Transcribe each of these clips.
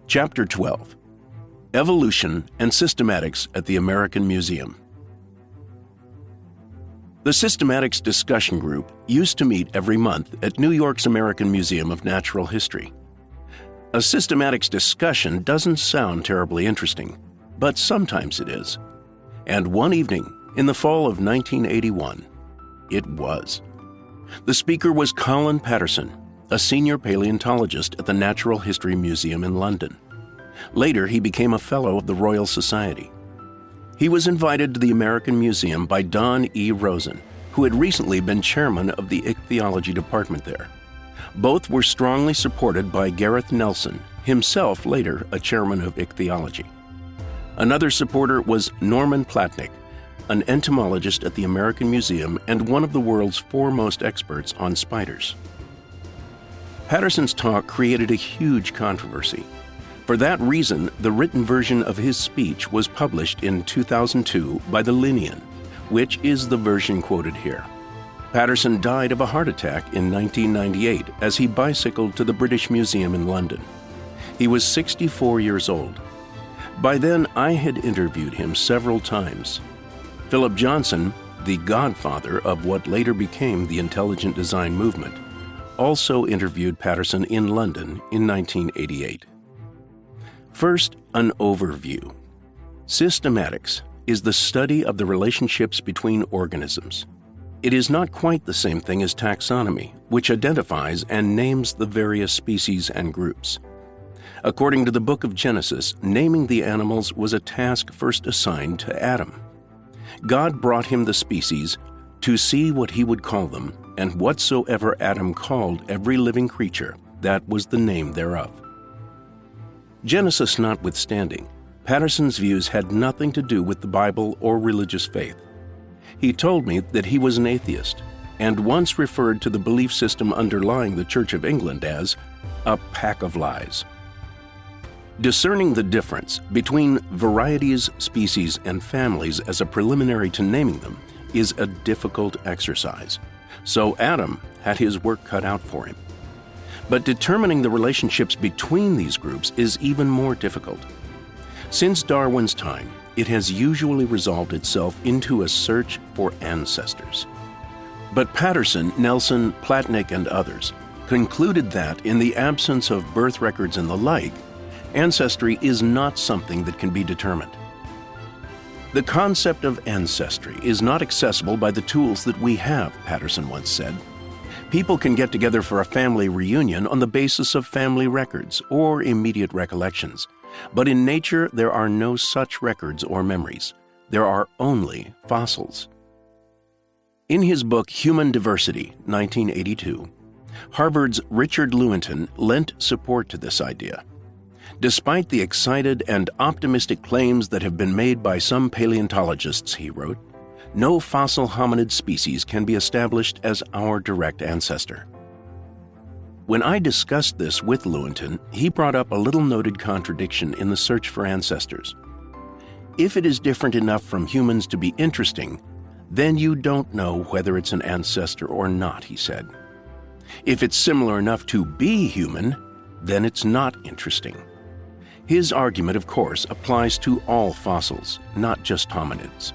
Chapter 12. Evolution and Systematics at the American Museum. The Systematics Discussion Group used to meet every month at New York's American Museum of Natural History. A systematics discussion doesn't sound terribly interesting, but sometimes it is. And one evening, in the fall of 1981, it was. The speaker was Colin Patterson, a senior paleontologist at the Natural History Museum in London. Later, he became a Fellow of the Royal Society. He was invited to the American Museum by Don E. Rosen, who had recently been chairman of the ichthyology department there. Both were strongly supported by Gareth Nelson, himself later a chairman of ichthyology. Another supporter was Norman Platnick, an entomologist at the American Museum and one of the world's foremost experts on spiders. Patterson's talk created a huge controversy. For that reason, the written version of his speech was published in 2002 by the Lewontin, which is the version quoted here. Patterson died of a heart attack in 1998 as he bicycled to the British Museum in London. He was 64 years old. By then, I had interviewed him several times. Philip Johnson, the godfather of what later became the intelligent design movement, also interviewed Patterson in London in 1988. First, an overview. Systematics is the study of the relationships between organisms. It is not quite the same thing as taxonomy, which identifies and names the various species and groups. According to the book of Genesis, naming the animals was a task first assigned to Adam. God brought him the species to see what he would call them, and whatsoever Adam called every living creature, that was the name thereof. Genesis notwithstanding, Patterson's views had nothing to do with the Bible or religious faith. He told me that he was an atheist, and once referred to the belief system underlying the Church of England as a pack of lies. Discerning the difference between varieties, species, and families as a preliminary to naming them is a difficult exercise, so Adam had his work cut out for him. But determining the relationships between these groups is even more difficult. Since Darwin's time, it has usually resolved itself into a search for ancestors. But Patterson, Nelson, Platnick, and others concluded that, in the absence of birth records and the like, ancestry is not something that can be determined. The concept of ancestry is not accessible by the tools that we have, Patterson once said. People can get together for a family reunion on the basis of family records or immediate recollections. But in nature, there are no such records or memories. There are only fossils. In his book Human Diversity, 1982, Harvard's Richard Lewontin lent support to this idea. Despite the excited and optimistic claims that have been made by some paleontologists, he wrote, no fossil hominid species can be established as our direct ancestor. When I discussed this with Lewontin, he brought up a little noted contradiction in the search for ancestors. If it is different enough from humans to be interesting, then you don't know whether it's an ancestor or not, he said. If it's similar enough to be human, then it's not interesting. His argument, of course, applies to all fossils, not just hominids.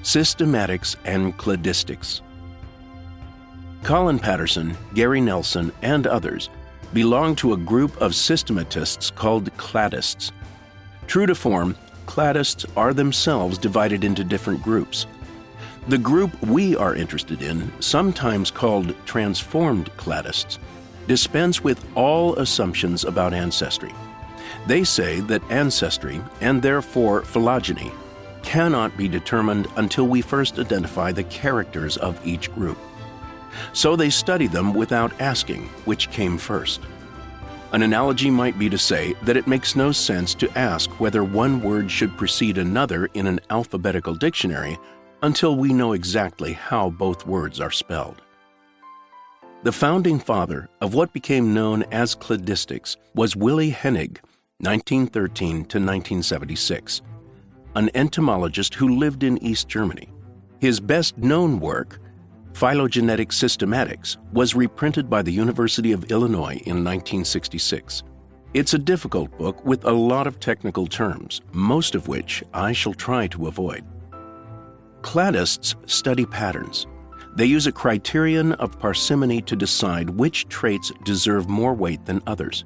Systematics and cladistics. Colin Patterson, Gary Nelson, and others belong to a group of systematists called cladists. True to form, cladists are themselves divided into different groups. The group we are interested in, sometimes called transformed cladists, dispense with all assumptions about ancestry. They say that ancestry, and therefore phylogeny, cannot be determined until we first identify the characters of each group. So they study them without asking which came first. An analogy might be to say that it makes no sense to ask whether one word should precede another in an alphabetical dictionary until we know exactly how both words are spelled. The founding father of what became known as cladistics was Willy Hennig, 1913 to 1976, an entomologist who lived in East Germany. His best-known work, Phylogenetic Systematics, was reprinted by the University of Illinois in 1966. It's a difficult book with a lot of technical terms, most of which I shall try to avoid. Cladists study patterns. They use a criterion of parsimony to decide which traits deserve more weight than others.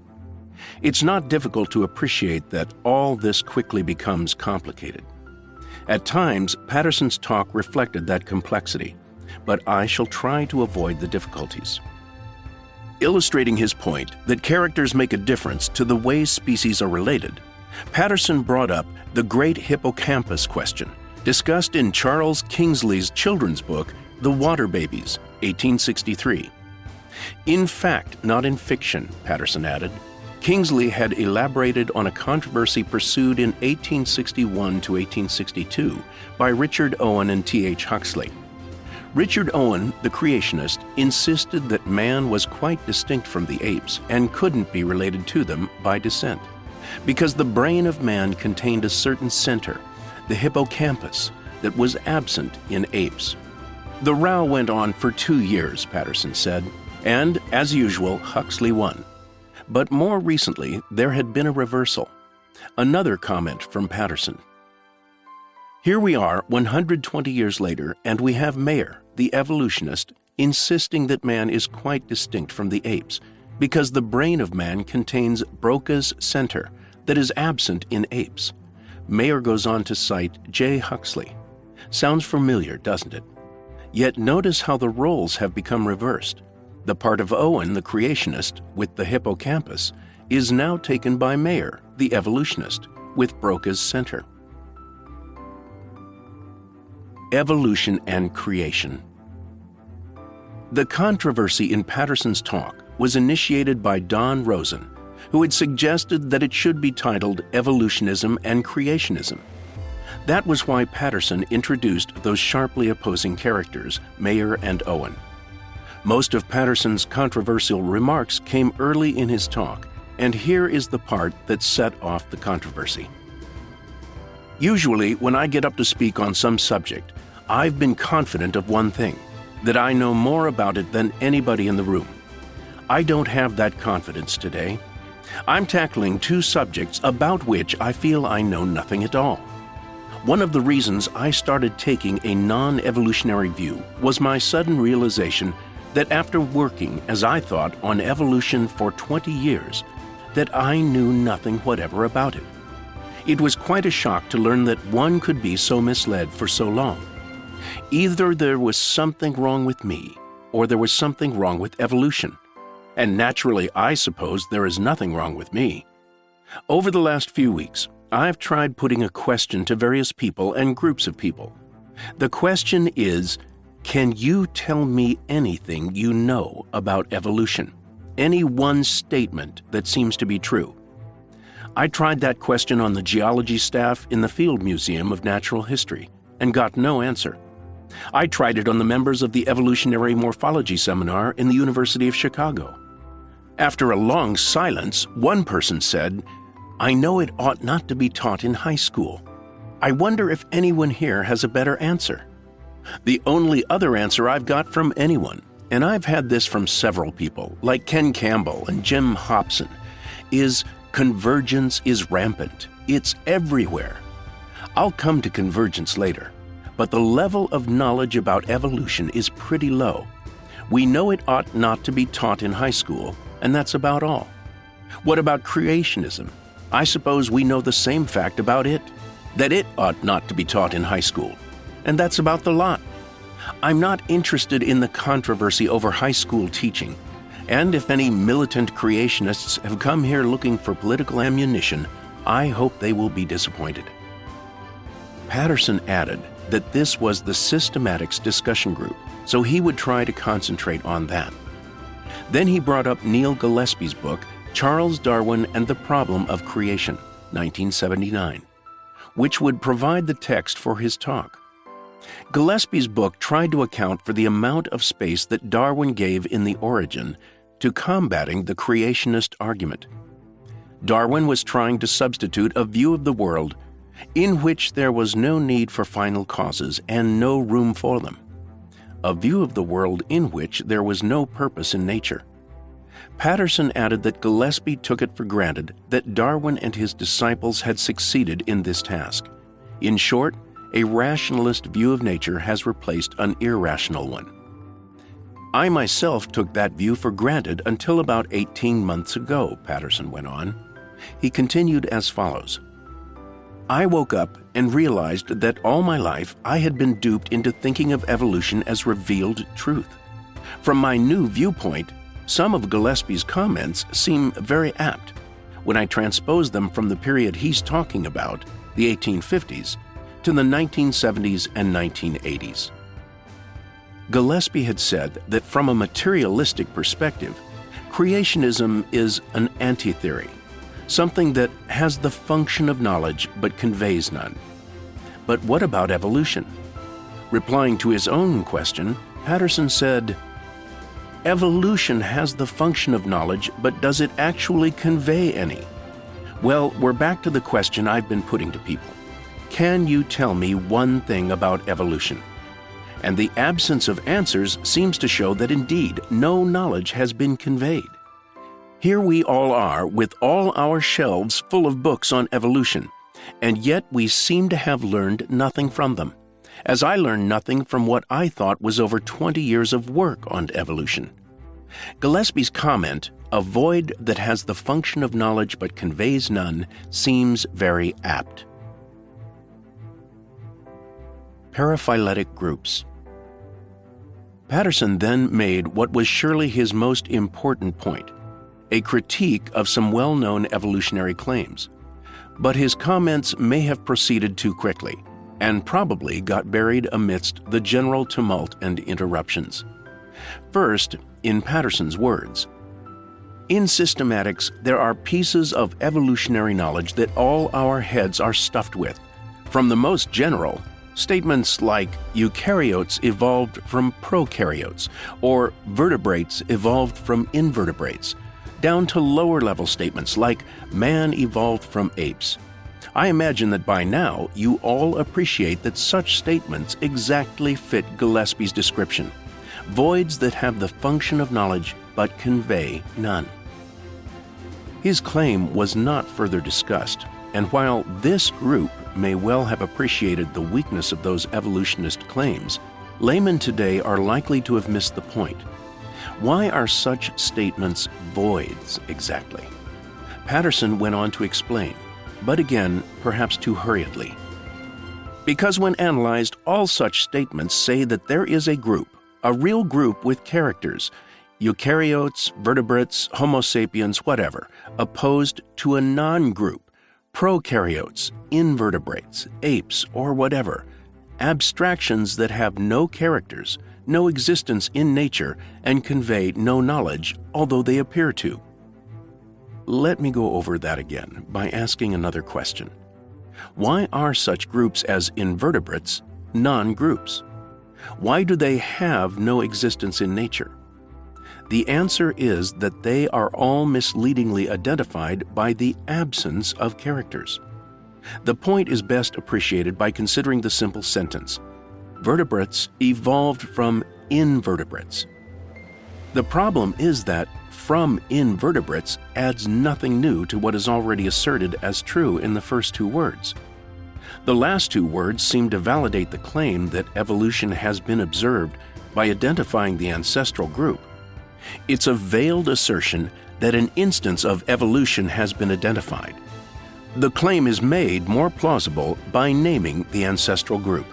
It's not difficult to appreciate that all this quickly becomes complicated. At times, Patterson's talk reflected that complexity, but I shall try to avoid the difficulties. Illustrating his point that characters make a difference to the way species are related, Patterson brought up the great hippocampus question, discussed in Charles Kingsley's children's book, The Water Babies, 1863. In fact, not in fiction, Patterson added, Kingsley had elaborated on a controversy pursued in 1861 to 1862 by Richard Owen and T.H. Huxley. Richard Owen, the creationist, insisted that man was quite distinct from the apes and couldn't be related to them by descent, because the brain of man contained a certain center, the hippocampus, that was absent in apes. The row went on for 2 years, Patterson said, and, as usual, Huxley won. But more recently, there had been a reversal. Another comment from Patterson. Here we are 120 years later, and we have Mayer, the evolutionist, insisting that man is quite distinct from the apes, because the brain of man contains Broca's center that is absent in apes. Mayer goes on to cite J. Huxley. Sounds familiar, doesn't it? Yet notice how the roles have become reversed. The part of Owen, the creationist, with the hippocampus, is now taken by Mayer, the evolutionist, with Broca's center. Evolution and creation. The controversy in Patterson's talk was initiated by Don Rosen, who had suggested that it should be titled Evolutionism and Creationism. That was why Patterson introduced those sharply opposing characters, Mayer and Owen. Most of Patterson's controversial remarks came early in his talk, and here is the part that set off the controversy. Usually, when I get up to speak on some subject, I've been confident of one thing, that I know more about it than anybody in the room. I don't have that confidence today. I'm tackling 2 subjects about which I feel I know nothing at all. One of the reasons I started taking a non-evolutionary view was my sudden realization that after working, as I thought, on evolution for 20 years, that I knew nothing whatever about it. It was quite a shock to learn that one could be so misled for so long. Either there was something wrong with me, or there was something wrong with evolution. And naturally, I suppose there is nothing wrong with me. Over the last few weeks, I've tried putting a question to various people and groups of people. The question is, can you tell me anything you know about evolution? Any one statement that seems to be true? I tried that question on the geology staff in the Field Museum of Natural History and got no answer. I tried it on the members of the Evolutionary Morphology Seminar in the University of Chicago. After a long silence, one person said, "I know it ought not to be taught in high school. I wonder if anyone here has a better answer." The only other answer I've got from anyone, and I've had this from several people, like Ken Campbell and Jim Hobson, is convergence is rampant. It's everywhere. I'll come to convergence later, but the level of knowledge about evolution is pretty low. We know it ought not to be taught in high school, and that's about all. What about creationism? I suppose we know the same fact about it, that it ought not to be taught in high school, and that's about the lot. I'm not interested in the controversy over high school teaching, and if any militant creationists have come here looking for political ammunition, I hope they will be disappointed. Patterson added that this was the systematics discussion group, so he would try to concentrate on that. Then he brought up Neil Gillespie's book, Charles Darwin and the Problem of Creation, 1979, which would provide the text for his talk. Gillespie's book tried to account for the amount of space that Darwin gave in The Origin to combating the creationist argument. Darwin was trying to substitute a view of the world in which there was no need for final causes and no room for them. a view of the world in which there was no purpose in nature. Patterson added that Gillespie took it for granted that Darwin and his disciples had succeeded in this task. In short, a rationalist view of nature has replaced an irrational one. I myself took that view for granted until about 18 months ago, Patterson went on. He continued as follows. I woke up and realized that all my life I had been duped into thinking of evolution as revealed truth. From my new viewpoint, some of Gillespie's comments seem very apt. When I transpose them from the period he's talking about, the 1850s, to the 1970s and 1980s. Gillespie had said that from a materialistic perspective, creationism is an anti-theory, something that has the function of knowledge but conveys none. But what about evolution? Replying to his own question, Patterson said, "Evolution has the function of knowledge, but does it actually convey any?" Well, we're back to the question I've been putting to people. Can you tell me one thing about evolution? And the absence of answers seems to show that indeed no knowledge has been conveyed. Here we all are with all our shelves full of books on evolution, and yet we seem to have learned nothing from them, as I learned nothing from what I thought was over 20 years of work on evolution. Gillespie's comment, "A void that has the function of knowledge but conveys none," seems very apt. Paraphyletic groups. Patterson then made what was surely his most important point, a critique of some well-known evolutionary claims. But his comments may have proceeded too quickly, and probably got buried amidst the general tumult and interruptions. First, in Patterson's words, "In systematics, there are pieces of evolutionary knowledge that all our heads are stuffed with, from the most general, statements like eukaryotes evolved from prokaryotes, or vertebrates evolved from invertebrates, down to lower-level statements like man evolved from apes. I imagine that by now you all appreciate that such statements exactly fit Gillespie's description, voids that have the function of knowledge but convey none." His claim was not further discussed, and while this group may well have appreciated the weakness of those evolutionist claims, laymen today are likely to have missed the point. Why are such statements voids exactly? Patterson went on to explain, but again, perhaps too hurriedly. Because when analyzed, all such statements say that there is a group, a real group with characters, eukaryotes, vertebrates, Homo sapiens, whatever, opposed to a non-group, prokaryotes, invertebrates, apes, or whatever, abstractions that have no characters, no existence in nature, and convey no knowledge, although they appear to. Let me go over that again by asking another question. Why are such groups as invertebrates non-groups? Why do they have no existence in nature? The answer is that they are all misleadingly identified by the absence of characters. The point is best appreciated by considering the simple sentence, "Vertebrates evolved from invertebrates." The problem is that "from invertebrates" adds nothing new to what is already asserted as true in the first two words. The last two words seem to validate the claim that evolution has been observed by identifying the ancestral group. It's a veiled assertion that an instance of evolution has been identified. The claim is made more plausible by naming the ancestral group.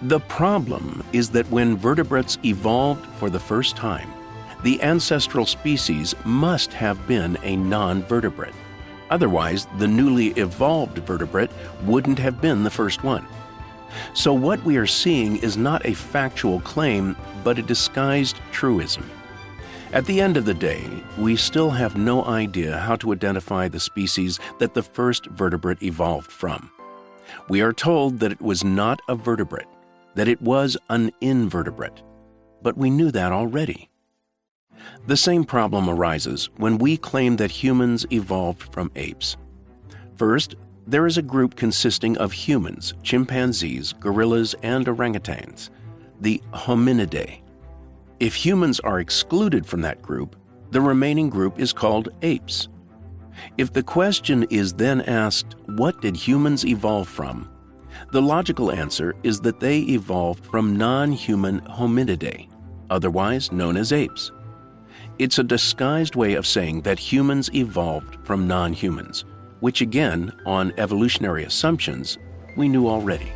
The problem is that when vertebrates evolved for the first time, the ancestral species must have been a non-vertebrate. Otherwise, the newly evolved vertebrate wouldn't have been the first one. So what we are seeing is not a factual claim, but a disguised truism. At the end of the day, we still have no idea how to identify the species that the first vertebrate evolved from. We are told that it was not a vertebrate, that it was an invertebrate, but we knew that already. The same problem arises when we claim that humans evolved from apes. First, there is a group consisting of humans, chimpanzees, gorillas, and orangutans. the hominidae. If humans are excluded from that group, the remaining group is called apes. If the question is then asked, what did humans evolve from? The logical answer is that they evolved from non-human hominidae, otherwise known as apes. It's a disguised way of saying that humans evolved from non-humans, which again, on evolutionary assumptions, we knew already.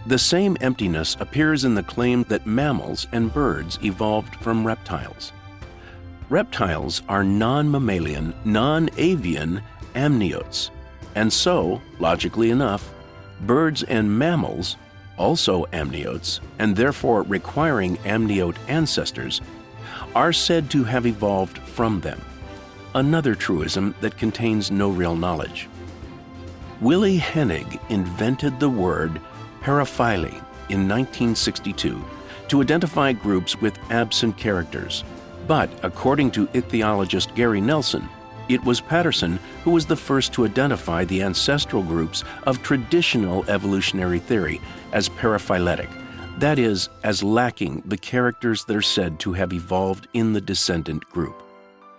The same emptiness appears in the claim that mammals and birds evolved from reptiles. Reptiles are non-mammalian, non-avian amniotes, and so, logically enough, birds and mammals, also amniotes, and therefore requiring amniote ancestors, are said to have evolved from them, another truism that contains no real knowledge. Willy Hennig invented the word paraphyly in 1962 to identify groups with absent characters, but according to ichthyologist Gary Nelson, it was Patterson who was the first to identify the ancestral groups of traditional evolutionary theory as paraphyletic, that is, as lacking the characters that are said to have evolved in the descendant group.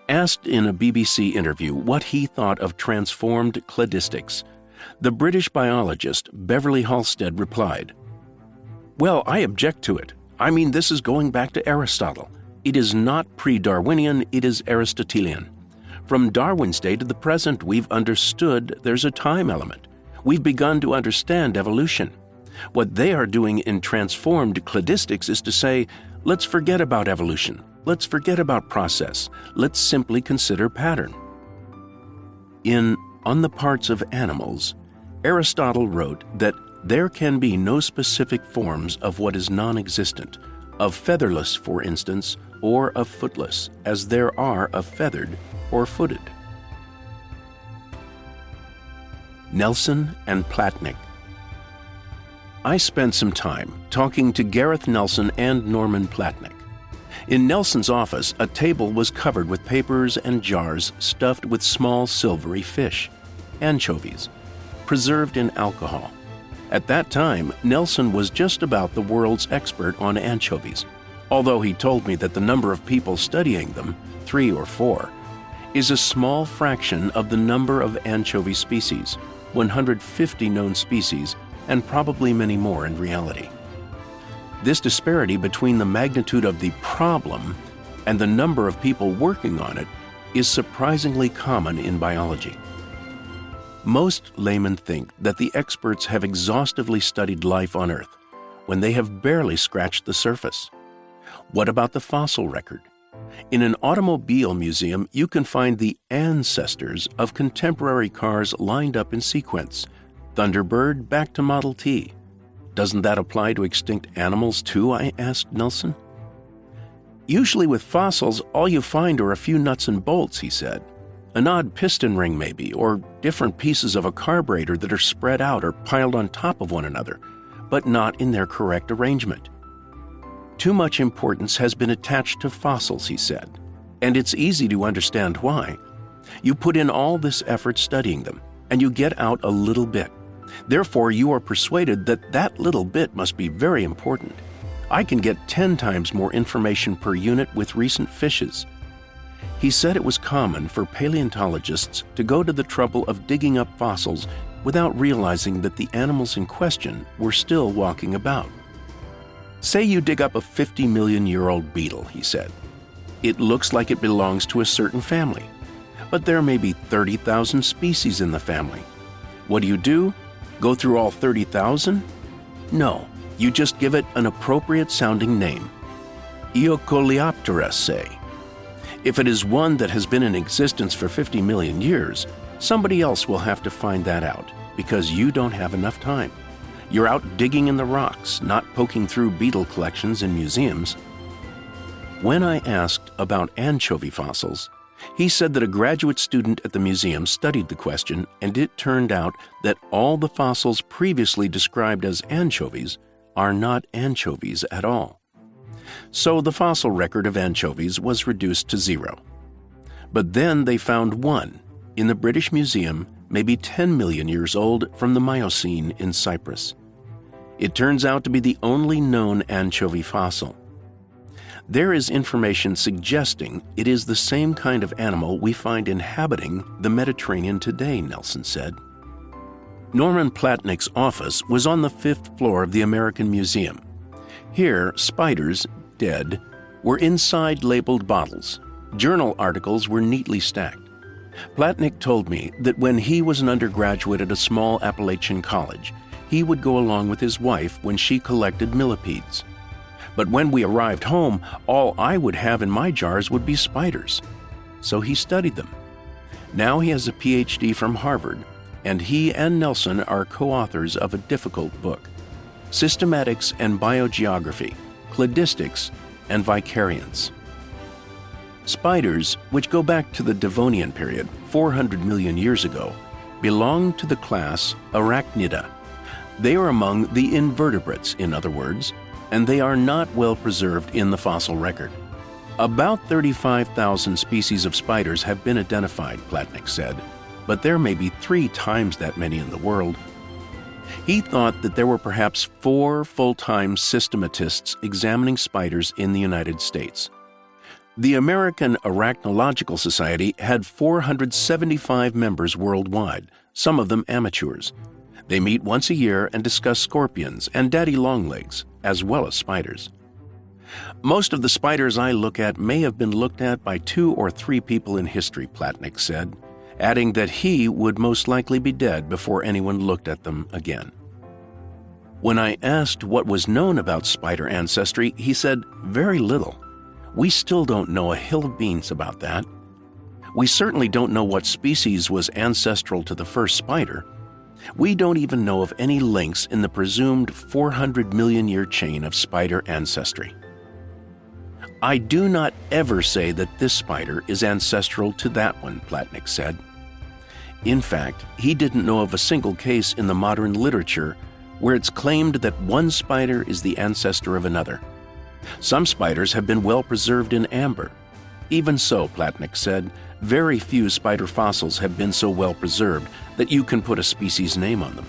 Asked in a BBC interview what he thought of transformed cladistics, the British biologist Beverly Halstead replied, "Well, I object to it. I mean, this is going back to Aristotle. It is not pre-Darwinian, it is Aristotelian. From Darwin's day to the present, we've understood there's a time element. We've begun to understand evolution. What they are doing in transformed cladistics is to say, let's forget about evolution. Let's forget about process. Let's simply consider pattern." In On the Parts of Animals, Aristotle wrote that there can be no specific forms of what is non-existent, of featherless, for instance, or of footless, as there are of feathered or footed. Nelson and Platnick. I spent some time talking to Gareth Nelson and Norman Platnick. In Nelson's office, a table was covered with papers and jars stuffed with small silvery fish, anchovies, preserved in alcohol. At that time, Nelson was just about the world's expert on anchovies, although he told me that the number of people studying them, 3 or 4, is a small fraction of the number of anchovy species, 150 known species, and probably many more in reality. This disparity between the magnitude of the problem and the number of people working on it is surprisingly common in biology. Most laymen think that the experts have exhaustively studied life on Earth, when they have barely scratched the surface. What about the fossil record? In an automobile museum, you can find the ancestors of contemporary cars lined up in sequence, Thunderbird back to Model T. Doesn't that apply to extinct animals too? I asked Nelson. Usually with fossils, all you find are a few nuts and bolts, he said. An odd piston ring maybe, or different pieces of a carburetor that are spread out or piled on top of one another, but not in their correct arrangement. Too much importance has been attached to fossils, he said, and it's easy to understand why. You put in all this effort studying them, and you get out a little bit. Therefore, you are persuaded that that little bit must be very important. I can get 10 times more information per unit with recent fishes. He said it was common for paleontologists to go to the trouble of digging up fossils without realizing that the animals in question were still walking about. Say you dig up a 50-million-year-old beetle, he said. It looks like it belongs to a certain family, but there may be 30,000 species in the family. What do? Go through all 30,000? No, you just give it an appropriate-sounding name. Eocoleoptera, say. If it is one that has been in existence for 50 million years, somebody else will have to find that out, because you don't have enough time. You're out digging in the rocks, not poking through beetle collections in museums. When I asked about anchovy fossils, he said that a graduate student at the museum studied the question, and it turned out that all the fossils previously described as anchovies are not anchovies at all. So the fossil record of anchovies was reduced to 0. But then they found one in the British Museum, maybe 10 million years old, from the Miocene in Cyprus. It turns out to be the only known anchovy fossil. There is information suggesting it is the same kind of animal we find inhabiting the Mediterranean today, Nelson said. Norman Platnick's office was on the 5th floor of the American Museum. Here, spiders, dead, were inside labeled bottles. Journal articles were neatly stacked. Platnick told me that when he was an undergraduate at a small Appalachian college, he would go along with his wife when she collected millipedes. But when we arrived home, all I would have in my jars would be spiders. So he studied them. Now he has a PhD from Harvard, and he and Nelson are co-authors of a difficult book, Systematics and Biogeography, Cladistics and Vicariance. Spiders, which go back to the Devonian period, 400 million years ago, belong to the class Arachnida. They are among the invertebrates, in other words, and they are not well preserved in the fossil record. About 35,000 species of spiders have been identified, Platnick said, but there may be 3 times that many in the world. He thought that there were perhaps 4 full-time systematists examining spiders in the United States. The American Arachnological Society had 475 members worldwide, some of them amateurs. They meet once a year and discuss scorpions and daddy longlegs, as well as spiders. Most of the spiders I look at may have been looked at by 2 or 3 people in history, Platnick said, adding that he would most likely be dead before anyone looked at them again. When I asked what was known about spider ancestry, he said, very little. We still don't know a hill of beans about that. We certainly don't know what species was ancestral to the first spider. We don't even know of any links in the presumed 400 million year chain of spider ancestry. I do not ever say that this spider is ancestral to that one, Platnick said. In fact, he didn't know of a single case in the modern literature where it's claimed that one spider is the ancestor of another. Some spiders have been well preserved in amber. Even so, Platnick said, very few spider fossils have been so well preserved that you can put a species name on them.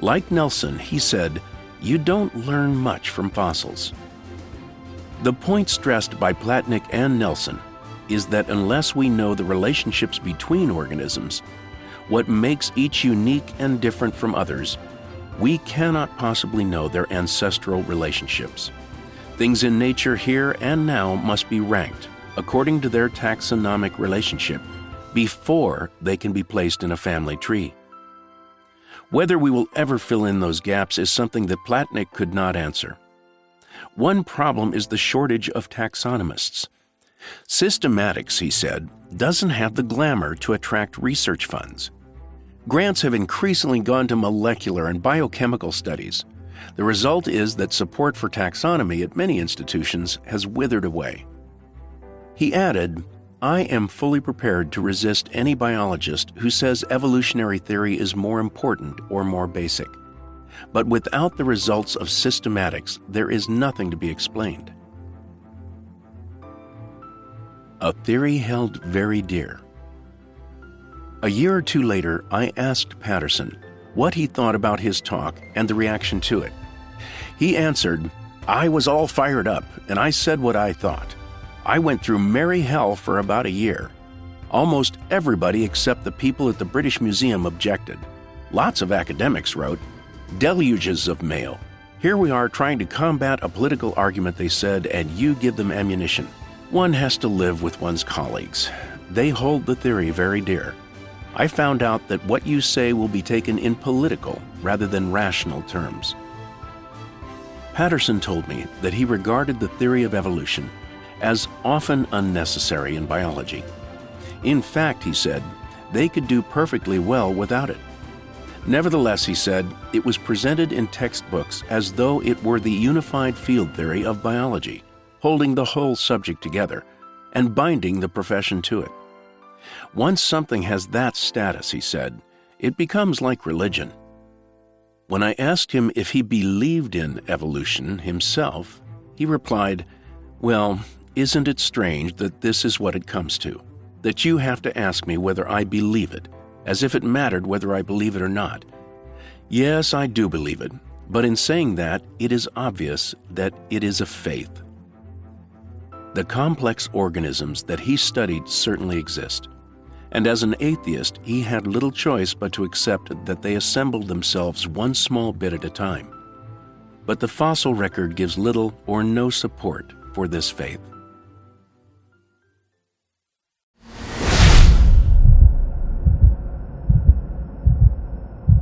Like Nelson, he said, you don't learn much from fossils. The point stressed by Platnick and Nelson is that unless we know the relationships between organisms, what makes each unique and different from others, we cannot possibly know their ancestral relationships. Things in nature here and now must be ranked according to their taxonomic relationship before they can be placed in a family tree. Whether we will ever fill in those gaps is something that Platnick could not answer. One problem is the shortage of taxonomists. Systematics, he said, doesn't have the glamour to attract research funds. Grants have increasingly gone to molecular and biochemical studies. The result is that support for taxonomy at many institutions has withered away. He added, I am fully prepared to resist any biologist who says evolutionary theory is more important or more basic. But without the results of systematics, there is nothing to be explained. A theory held very dear. A year or 2 later, I asked Patterson what he thought about his talk and the reaction to it. He answered, I was all fired up, and I said what I thought. I went through merry hell for about a year. Almost everybody except the people at the British Museum objected. Lots of academics wrote, deluges of mail. Here we are trying to combat a political argument, they said, and you give them ammunition. One has to live with one's colleagues. They hold the theory very dear. I found out that what you say will be taken in political rather than rational terms. Patterson told me that he regarded the theory of evolution as often unnecessary in biology. In fact, he said, they could do perfectly well without it. Nevertheless, he said, it was presented in textbooks as though it were the unified field theory of biology, holding the whole subject together and binding the profession to it. Once something has that status, he said, it becomes like religion. When I asked him if he believed in evolution himself, he replied, well, isn't it strange that this is what it comes to, that you have to ask me whether I believe it, as if it mattered whether I believe it or not. Yes, I do believe it, But in saying that, it is obvious that it is a faith. The complex organisms that he studied certainly exist, and as an atheist, he had little choice but to accept that they assembled themselves one small bit at a time. But the fossil record gives little or no support for this faith.